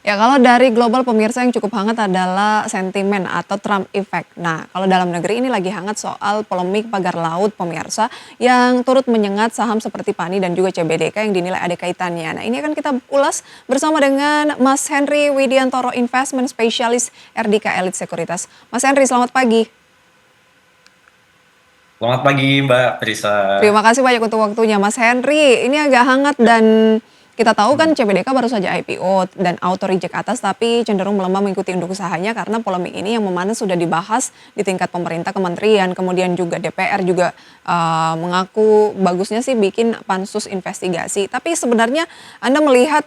Ya, kalau dari global pemirsa yang cukup hangat adalah sentimen atau Trump Effect. Nah, kalau dalam negeri ini lagi hangat soal polemik pagar laut pemirsa yang turut menyengat saham seperti PANI dan juga CBDK yang dinilai ada kaitannya. Nah, ini akan kita ulas bersama dengan Mas Henry Widiantoro, Investment Specialist RDK Elite Sekuritas. Mas Henry, selamat pagi. Selamat pagi Mbak Prisa. Terima kasih banyak untuk waktunya Mas Henry. Ini agak hangat Ya. dan kita tahu kan Hmm. CBDK baru saja IPO dan auto reject atas tapi cenderung melemah mengikuti induk usahanya karena polemik ini yang memanas sudah dibahas di tingkat pemerintah kementerian, kemudian juga DPR juga mengaku bagusnya sih bikin pansus investigasi. Tapi sebenarnya Anda melihat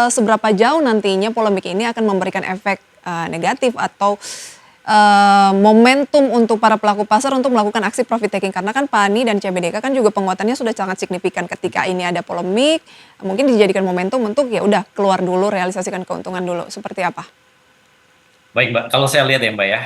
seberapa jauh nantinya polemik ini akan memberikan efek negatif atau momentum untuk para pelaku pasar untuk melakukan aksi profit taking karena kan PANI dan CBDK kan juga penguatannya sudah sangat signifikan ketika ini ada polemik, mungkin dijadikan momentum untuk ya udah keluar dulu, realisasikan keuntungan dulu, seperti apa? Baik Mbak, kalau saya lihat ya Mbak ya,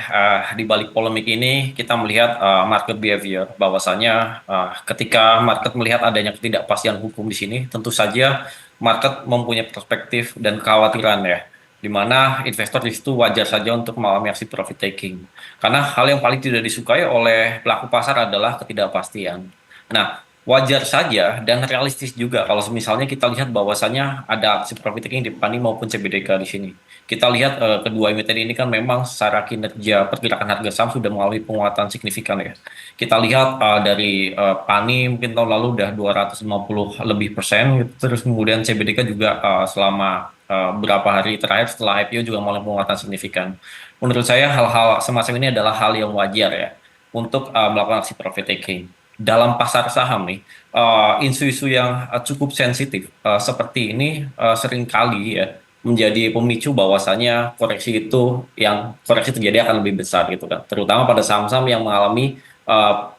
di balik polemik ini kita melihat market behavior, bahwasanya ketika market melihat adanya ketidakpastian hukum di sini, tentu saja market mempunyai perspektif dan kekhawatiran ya, di mana investor di situ wajar saja untuk mengalami aksi profit taking. Karena hal yang paling tidak disukai oleh pelaku pasar adalah ketidakpastian. Nah, wajar saja dan realistis juga kalau misalnya kita lihat bahwasanya ada aksi profit taking di PANI maupun CBDK di sini. Kita lihat kedua emiten ini kan memang secara kinerja pergerakan harga saham sudah mengalami penguatan signifikan ya. Kita lihat dari PANI mungkin tahun lalu udah 250 lebih persen, gitu. Terus kemudian CBDK juga selama beberapa hari terakhir setelah IPO juga mengalami penguatan signifikan. Menurut saya hal-hal semacam ini adalah hal yang wajar ya untuk melakukan aksi profit taking. Dalam pasar saham nih, isu-isu yang cukup sensitif seperti ini seringkali ya menjadi pemicu bahwasanya koreksi itu yang koreksi terjadi akan lebih besar gitu kan. Terutama pada saham-saham yang mengalami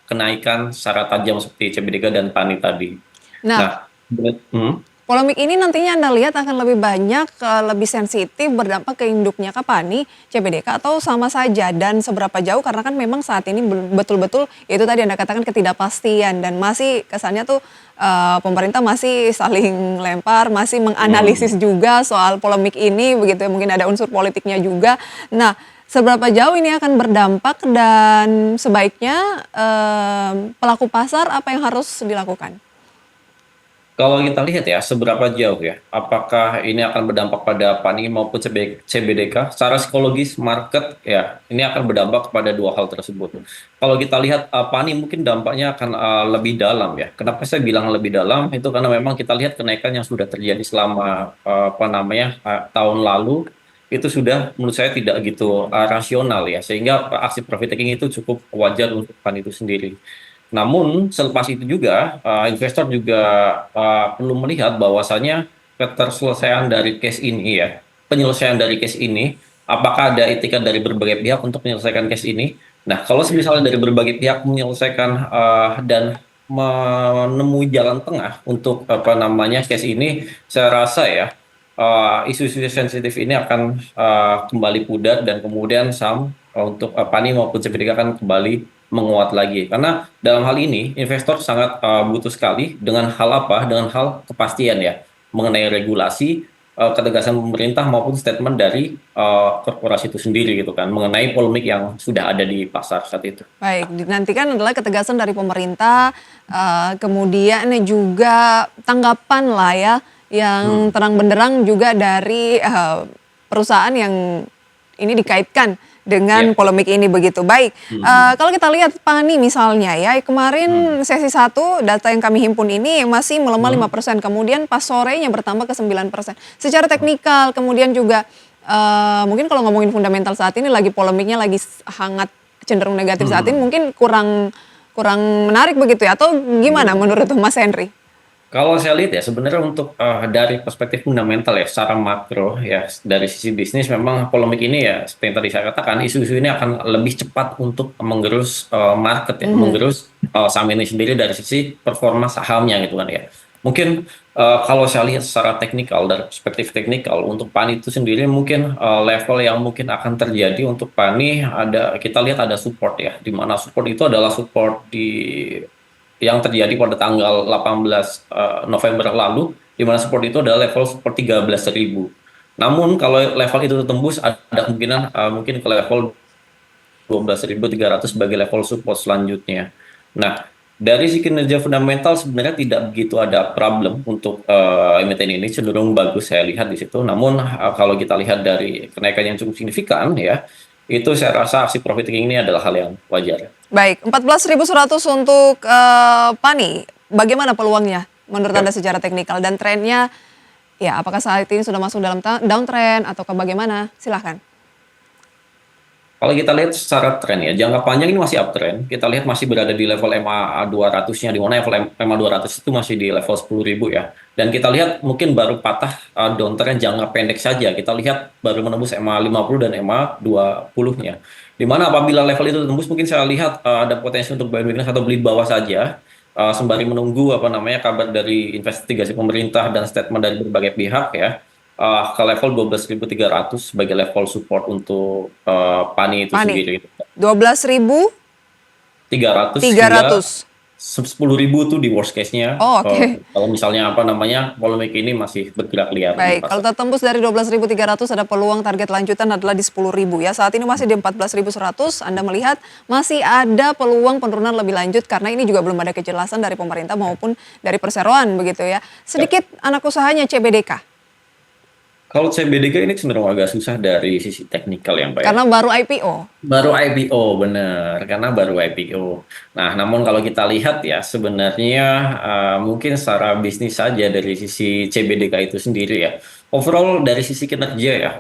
kenaikan secara tajam seperti CBDK dan PANI tadi. Nah, Nah, polemik ini nantinya Anda lihat akan lebih banyak, lebih sensitif berdampak ke induknya ke PANI, CBDK atau sama saja dan seberapa jauh karena kan memang saat ini betul-betul ya itu tadi Anda katakan ketidakpastian dan masih kesannya tuh pemerintah masih saling lempar, masih menganalisis hmm. juga soal polemik ini begitu ya, mungkin ada unsur politiknya juga. Nah, seberapa jauh ini akan berdampak dan sebaiknya pelaku pasar apa yang harus dilakukan? Kalau kita lihat ya, seberapa jauh ya, apakah ini akan berdampak pada PANI maupun CBDK? Secara psikologis market ya, ini akan berdampak kepada dua hal tersebut. Kalau kita lihat PANI mungkin dampaknya akan lebih dalam ya. Kenapa saya bilang lebih dalam? Itu karena memang kita lihat kenaikan yang sudah terjadi selama apa namanya tahun lalu itu sudah menurut saya tidak gitu rasional ya, sehingga aksi profit taking itu cukup wajar untuk PANI itu sendiri. Namun selepas itu juga investor juga perlu melihat bahwasanya keterselesaian dari case ini ya, penyelesaian dari case ini, apakah ada etikat dari berbagai pihak untuk menyelesaikan case ini. Nah, kalau misalnya dari berbagai pihak menyelesaikan dan menemui jalan tengah untuk apa namanya case ini, saya rasa ya isu-isu sensitif ini akan kembali pudar dan kemudian saham untuk PANI maupun CPDK akan kembali menguat lagi. Karena dalam hal ini investor sangat butuh sekali dengan hal apa? Dengan hal kepastian ya mengenai regulasi, ketegasan pemerintah maupun statement dari korporasi itu sendiri gitu kan mengenai polemik yang sudah ada di pasar saat itu. Baik, dinantikan adalah ketegasan dari pemerintah, kemudian juga tanggapan lah ya, yang Hmm. terang benderang juga dari perusahaan yang ini dikaitkan dengan Ya. polemik ini begitu. Baik, Hmm. kalau kita lihat PANI misalnya ya, Hmm. kemarin sesi satu data yang kami himpun ini masih melemah Hmm. 5%, kemudian pas sorenya bertambah ke 9%. Secara teknikal, kemudian juga mungkin kalau ngomongin fundamental saat ini lagi polemiknya lagi hangat cenderung negatif saat ini Hmm. mungkin kurang kurang menarik begitu ya atau gimana Hmm. menurut Mas Henry? Kalau saya lihat ya sebenarnya untuk dari perspektif fundamental ya secara makro ya dari sisi bisnis memang polemik ini ya seperti yang tadi saya katakan isu-isu ini akan lebih cepat untuk menggerus market ya Mhm. menggerus saham ini sendiri dari sisi performa sahamnya gitu kan ya. Mungkin kalau saya lihat secara teknikal dari perspektif teknikal untuk PANI itu sendiri mungkin level yang mungkin akan terjadi untuk PANI ada kita lihat ada support ya di mana support itu adalah support di yang terjadi pada tanggal 18 November lalu, di mana support itu adalah level support 13.000. Namun kalau level itu tembus ada kemungkinan mungkin ke level 12.300 sebagai level support selanjutnya. Nah, dari sisi kinerja fundamental sebenarnya tidak begitu ada problem untuk emiten ini, cenderung bagus saya lihat di situ. Namun kalau kita lihat dari kenaikan yang cukup signifikan ya, itu saya rasa aksi profit taking ini adalah hal yang wajar. Baik, 14.100 untuk Pani. Bagaimana peluangnya menurut Anda Ya. secara teknikal dan trennya? Ya, apakah saat ini sudah masuk dalam downtrend ataukah bagaimana? Silahkan. Kalau kita lihat secara tren ya, jangka panjang ini masih uptrend. Kita lihat masih berada di level MA 200-nya, di mana level MA 200 itu masih di level 10.000 ya. Dan kita lihat mungkin baru patah downtrend jangka pendek saja. Kita lihat baru menembus MA 50 dan MA 20-nya. Di mana apabila level itu tembus, mungkin saya lihat ada potensi untuk buy weakness atau beli bawah saja. Sembari menunggu apa namanya kabar dari investigasi pemerintah dan statement dari berbagai pihak ya ke level 12.300 sebagai level support untuk Pani itu Pani, sendiri. 12.300. 300 hingga 10.000 itu di worst case-nya. Oh, oke. Kalau misalnya apa namanya polemik ini masih bergerak liar di Baik, kalau pasar. tertembus dari 12.300 ada peluang target lanjutan adalah di 10.000 ya. Saat ini masih di 14.100. Anda melihat masih ada peluang penurunan lebih lanjut karena ini juga belum ada kejelasan dari pemerintah maupun dari perseroan begitu ya. Ya. Sedikit anak usahanya CBDK Kalau CBDG ini cenderung agak susah dari sisi teknikal ya Mbak ya. karena baru IPO. Baru IPO, bener. Karena baru IPO. Nah, namun kalau kita lihat ya, sebenarnya mungkin secara bisnis saja dari sisi CBDK itu sendiri ya. Overall dari sisi kinerja ya,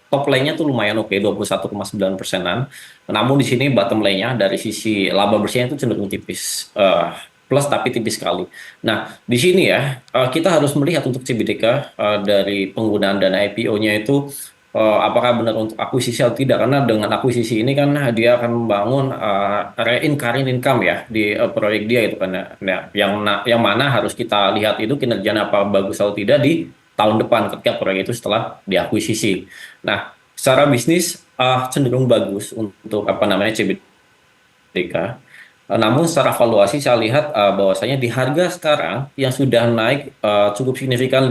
top line-nya tuh lumayan oke, 21,9%-an. Namun di sini bottom line-nya dari sisi laba bersihnya itu cenderung tipis. Plus tapi tipis sekali. Nah, di sini ya, kita harus melihat untuk CBDK dari penggunaan dana IPO-nya itu apakah benar untuk akuisisi atau tidak karena dengan akuisisi ini kan dia akan membangun recurring income ya di proyek dia itu kan ya. Nah, yang mana harus kita lihat itu kinerjanya apa bagus atau tidak di tahun depan ketika proyek itu setelah diakuisisi. Nah, secara bisnis cenderung bagus untuk apa namanya CBDK. Namun secara valuasi saya lihat bahwasanya di harga sekarang yang sudah naik cukup signifikan 5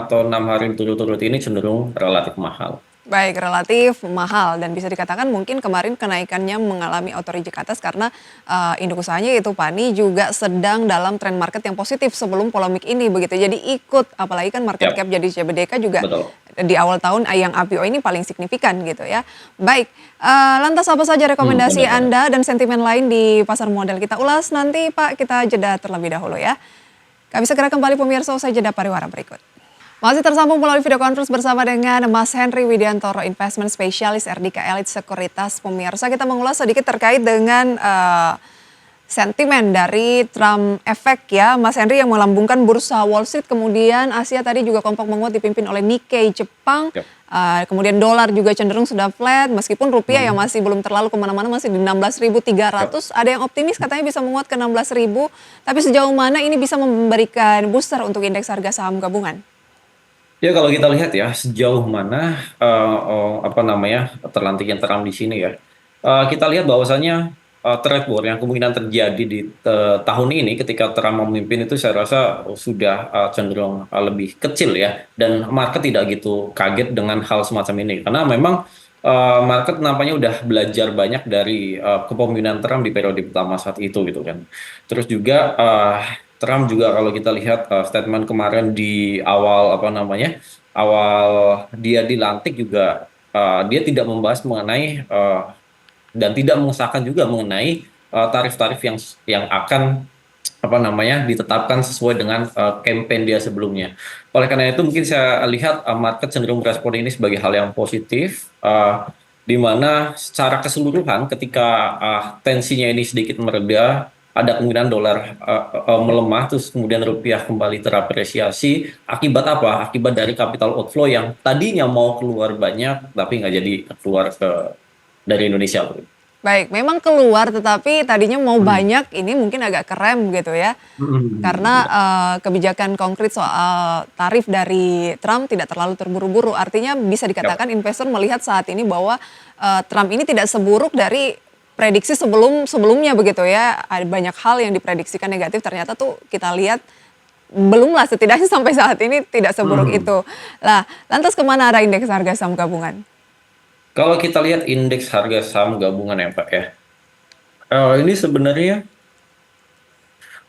atau 6 hari berturut-turut ini cenderung relatif mahal. Baik, relatif mahal dan bisa dikatakan mungkin kemarin kenaikannya mengalami auto reject atas karena induk usahanya yaitu Pani juga sedang dalam tren market yang positif sebelum polemik ini begitu. Jadi ikut apalagi kan market Ya, cap jadi CBDK juga betul. di awal tahun yang IPO ini paling signifikan gitu ya. Baik, lantas apa saja rekomendasi Benar banget. Anda dan sentimen lain di pasar modal kita ulas nanti Pak, kita jeda terlebih dahulu ya. Kami segera kembali pemirsa usai jeda pariwara berikut. Masih tersambung melalui video conference bersama dengan Mas Henry Widiantoro, Investment Specialist RDK Elite Sekuritas. Pemirsa, kita mengulas sedikit terkait dengan sentimen dari Trump Effect ya. Mas Henry yang melambungkan bursa Wall Street, kemudian Asia tadi juga kompak menguat dipimpin oleh Nikkei Jepang. Ya. Kemudian dolar juga cenderung sudah flat, meskipun rupiah yang masih belum terlalu kemana-mana masih di 16.300. Ada yang optimis katanya bisa menguat ke 16.000, tapi sejauh mana ini bisa memberikan booster untuk indeks harga saham gabungan? Ya kalau kita lihat ya sejauh mana apa namanya terlantiknya Trump di sini ya, kita lihat bahwasannya trade war yang kemungkinan terjadi di tahun ini ketika Trump memimpin itu saya rasa sudah cenderung lebih kecil ya dan market tidak gitu kaget dengan hal semacam ini karena memang market nampaknya udah belajar banyak dari kepemimpinan Trump di periode pertama saat itu gitu kan. Terus juga Trump juga kalau kita lihat statement kemarin di awal apa namanya awal dia dilantik juga dia tidak membahas mengenai dan tidak mengesahkan juga mengenai tarif-tarif yang akan apa namanya ditetapkan sesuai dengan campaign dia sebelumnya. Oleh karena itu mungkin saya lihat market cenderung merespon ini sebagai hal yang positif di mana secara keseluruhan ketika tensinya ini sedikit mereda ada kemungkinan dolar melemah terus kemudian rupiah kembali terapresiasi akibat apa? Akibat dari capital outflow yang tadinya mau keluar banyak tapi nggak jadi keluar dari Indonesia. Baik, memang keluar tetapi tadinya mau Hmm. banyak ini mungkin agak kerem gitu ya. Karena Benar. kebijakan konkret soal tarif dari Trump tidak terlalu terburu-buru. Artinya bisa Yap. dikatakan investor melihat saat ini bahwa Trump ini tidak seburuk dari prediksi sebelumnya begitu ya. Ada banyak hal yang diprediksikan negatif ternyata tuh kita lihat belumlah setidaknya sampai saat ini tidak seburuk Hmm. itu. Lah, lantas kemana arah indeks harga saham gabungan? Kalau kita lihat indeks harga saham gabungan ya Pak ya, ini sebenarnya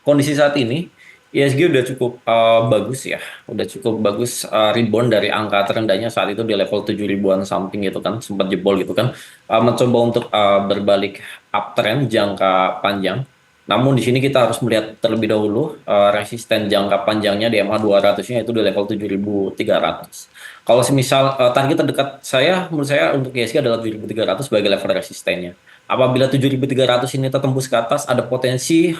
kondisi saat ini ISG udah cukup bagus ya, udah cukup bagus rebound dari angka terendahnya saat itu di level 7 ribuan something gitu kan, sempat jebol gitu kan. Mencoba untuk berbalik uptrend jangka panjang. Namun di sini kita harus melihat terlebih dahulu resisten jangka panjangnya di MA 200-nya itu di level 7.300. Kalau semisal target terdekat saya, menurut saya untuk ISG adalah 7.300 sebagai level resistennya. Apabila 7.300 ini tertembus ke atas, ada potensi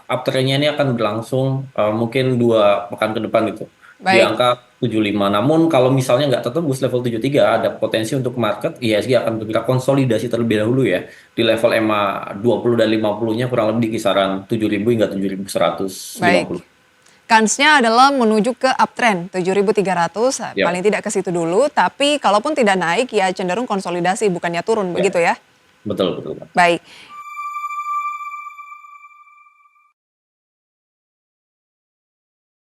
uptrend-nya ini akan berlangsung mungkin 2 pekan ke depan gitu di Baik, angka 75. Namun kalau misalnya nggak tertembus level 73, ada potensi untuk market IHSG akan bergerak konsolidasi terlebih dahulu ya di level EMA 20 dan 50-nya kurang lebih di kisaran 7.000 hingga 7.150. baik. Kansnya adalah menuju ke uptrend 7.300, Ya, paling tidak ke situ dulu, tapi kalaupun tidak naik ya cenderung konsolidasi bukannya turun ya, begitu ya. betul betul. Baik.